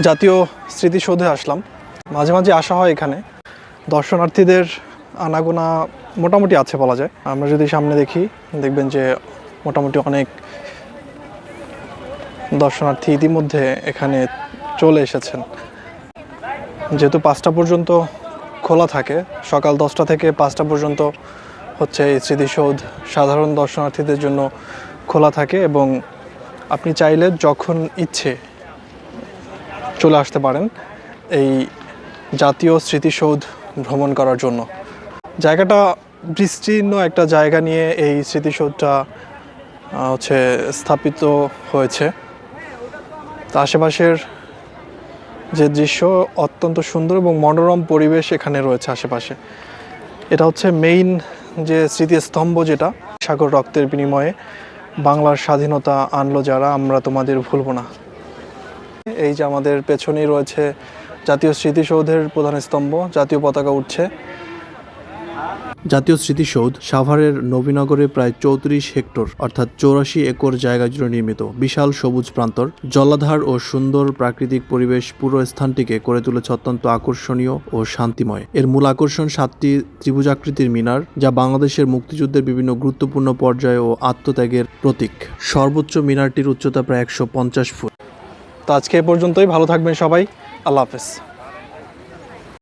জাতীয় স্মৃতিসৌধে আসলাম। মাঝে মাঝে আসা হয় এখানে। দর্শনার্থীদের আনাগোনা মোটামুটি আছে বলা যায়। আমরা যদি সামনে দেখি দেখবেন যে মোটামুটি অনেক দর্শনার্থী ইতিমধ্যে এখানে চলে এসেছেন। যেহেতু 5টা পর্যন্ত খোলা থাকে, সকাল 10টা থেকে 5টা পর্যন্ত হচ্ছে এই স্মৃতিসৌধ সাধারণ দর্শনার্থীদের জন্য খোলা থাকে এবং আপনি চাইলে যখন ইচ্ছে চলে আসতে পারেন এই জাতীয় স্মৃতিসৌধ ভ্রমণ করার জন্য। জায়গাটা বিস্তীর্ণ একটা জায়গা নিয়ে এই স্মৃতিসৌধটা হচ্ছে স্থাপিত হয়েছে। তা আশেপাশের যে দৃশ্য অত্যন্ত সুন্দর এবং মনোরম পরিবেশ এখানে রয়েছে আশেপাশে। এটা হচ্ছে মেইন যে স্মৃতিস্তম্ভ, যেটা সাগর রক্তের বিনিময়ে বাংলার স্বাধীনতা আনলো যারা, আমরা তোমাদের ভুলবো না। এই যে আমাদের পেছনেই রয়েছে জাতীয় স্মৃতিসৌধের প্রধান স্তম্ভ, জাতীয় পতাকা উঠছে। জাতীয় স্মৃতিসৌধ সাভারের নবীনগরে প্রায় 34 হেক্টর অর্থাৎ 84 একর জায়গা জুড়ে নির্মিত। বিশাল সবুজ প্রান্তর, জলাধার ও সুন্দর প্রাকৃতিক পরিবেশ পুরো স্থানটিকে করে তুলেছে অত্যন্ত আকর্ষণীয় ও শান্তিময়। এর মূল আকর্ষণ 7টি ত্রিভুজাকৃতির মিনার, যা বাংলাদেশের মুক্তিযুদ্ধের বিভিন্ন গুরুত্বপূর্ণ পর্যায় ও আত্মত্যাগের প্রতীক। সর্বোচ্চ মিনারটির উচ্চতা প্রায় 150 ফুট। তো আজকে এ পর্যন্তই। ভালো থাকবেন সবাই। আল্লাহ হাফেজ।